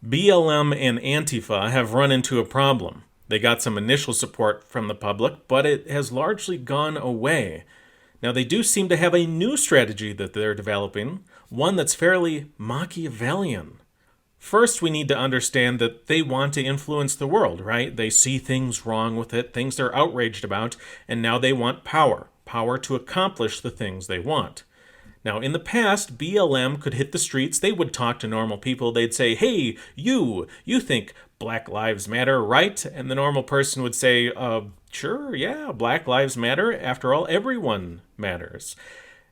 BLM and Antifa have run into a problem. They got some initial support from the public, but it has largely gone away. Now, they do seem to have a new strategy that they're developing, one that's fairly Machiavellian. First, we need to understand that they want to influence the world, right? They see things wrong with it, things they're outraged about, and now they want power to accomplish the things they want. Now, in the past, BLM could hit the streets. They would talk to normal people. They'd say, hey, you think Black Lives Matter, right? And the normal person would say, sure, yeah, Black Lives Matter. After all, everyone matters.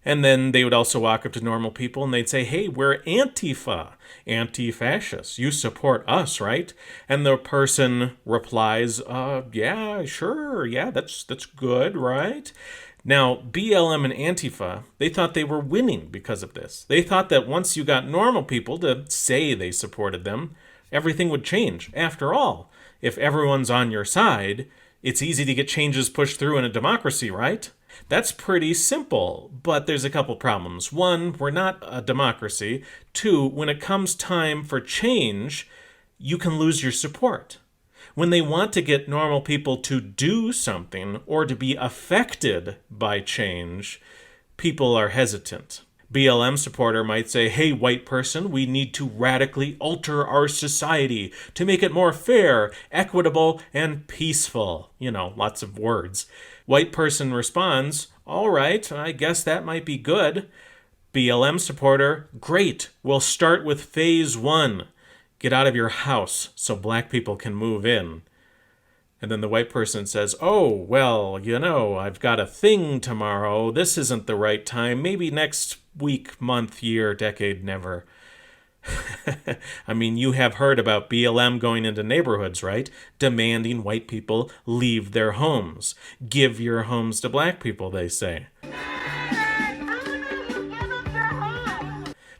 And then they would also walk up to normal people and they'd say, hey, we're Antifa, anti-fascists. You support us, right? And the person replies, yeah, sure, yeah, that's good, right? Now, BLM and Antifa, they thought they were winning because of this. They thought that once you got normal people to say they supported them, everything would change. After all, if everyone's on your side, it's easy to get changes pushed through in a democracy, right? That's pretty simple, but there's a couple problems. One, we're not a democracy. Two, when it comes time for change, you can lose your support. When they want to get normal people to do something or to be affected by change, people are hesitant. BLM supporter might say, hey, white person, we need to radically alter our society to make it more fair, equitable, and peaceful. Lots of words. White person responds, all right, I guess that might be good. BLM supporter, great, we'll start with phase 1. Get out of your house so black people can move in. And then the white person says, oh, well, I've got a thing tomorrow. This isn't the right time. Maybe next week, month, year, decade, never. I mean, you have heard about BLM going into neighborhoods, right? Demanding white people leave their homes. Give your homes to black people, they say.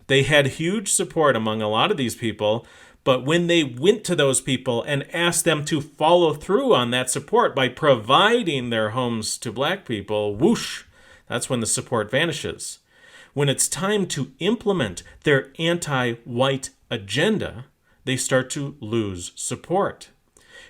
They had huge support among a lot of these people, but when they went to those people and asked them to follow through on that support by providing their homes to black people, whoosh, that's when the support vanishes. When it's time to implement their anti-white agenda, they start to lose support.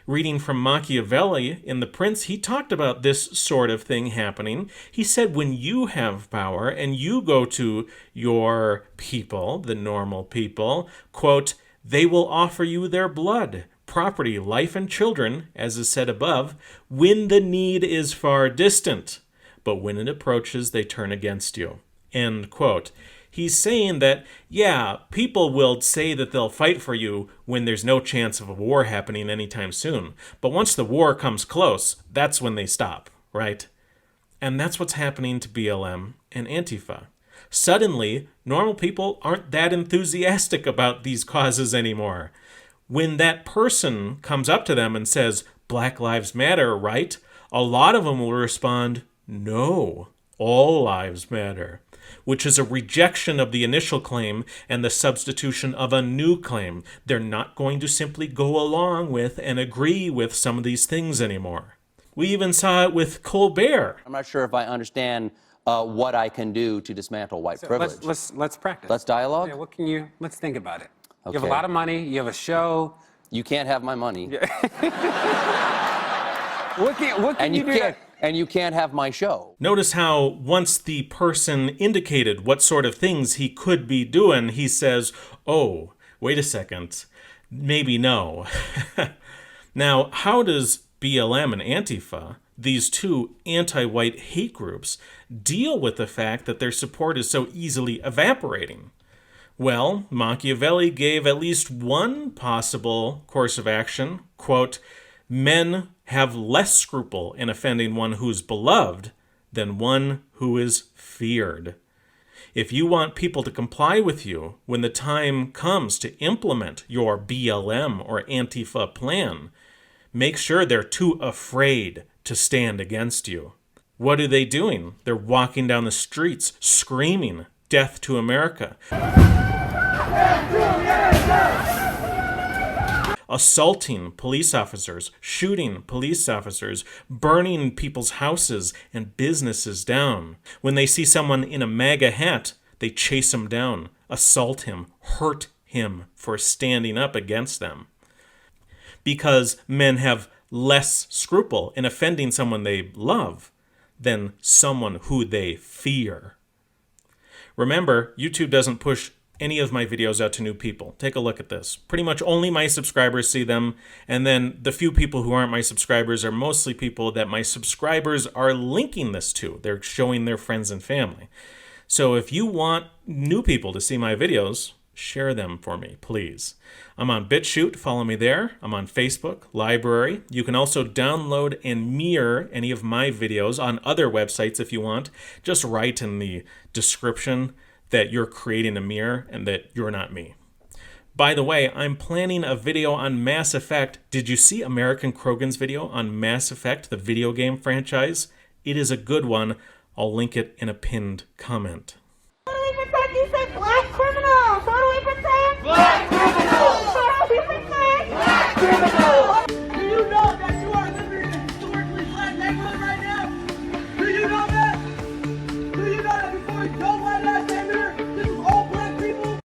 Reading from Machiavelli in The Prince, he talked about this sort of thing happening. He said when you have power and you go to your people, the normal people, quote, they will offer you their blood, property, life, and children, as is said above, when the need is far distant. But when it approaches, they turn against you. End quote. He's saying that, yeah, people will say that they'll fight for you when there's no chance of a war happening anytime soon. But once the war comes close, that's when they stop, right? And that's what's happening to BLM and Antifa. Suddenly, normal people aren't that enthusiastic about these causes anymore. When that person comes up to them and says, Black Lives Matter, right? A lot of them will respond, no, all lives matter, which is a rejection of the initial claim and the substitution of a new claim. They're not going to simply go along with and agree with some of these things anymore. We even saw it with Colbert. I'm not sure if I understand what I can do to dismantle white privilege. Let's practice. Let's dialogue? Yeah, let's think about it. Okay. You have a lot of money, you have a show. You can't have my money. What can you do? And you can't have my show. Notice how once the person indicated what sort of things he could be doing, he says, oh, wait a second, maybe no. Now, how does BLM and Antifa, these two anti-white hate groups, deal with the fact that their support is so easily evaporating? Well, Machiavelli gave at least one possible course of action. Quote, men have less scruple in offending one who's beloved than one who is feared. If you want people to comply with you when the time comes to implement your BLM or Antifa plan, make sure they're too afraid to stand against you. What are they doing? They're walking down the streets screaming, "Death to America." Assaulting police officers, shooting police officers, burning people's houses and businesses down. When they see someone in a MAGA hat, they chase him down, assault him, hurt him for standing up against them. Because men have less scruple in offending someone they love than someone who they fear. Remember, YouTube doesn't push any of my videos out to new people. Take a look at this. Pretty much only my subscribers see them, and then the few people who aren't my subscribers are mostly people that my subscribers are linking this to. They're showing their friends and family. So if you want new people to see my videos, share them for me, please. I'm on BitChute, follow me there. I'm on Facebook, Library. You can also download and mirror any of my videos on other websites if you want. Just write in the description that you're creating a mirror and that you're not me. By the way, I'm planning a video on Mass Effect. Did you see American Krogan's video on Mass Effect, the video game franchise? It is a good one. I'll link it in a pinned comment. What do we protect? You said black criminals. What do we protect? Black criminals. What do we protect? Black criminals. Do you know that you are living in a historically black neighborhood right now? Do you know that? Do you know that before Joe White last came here, this was all black people?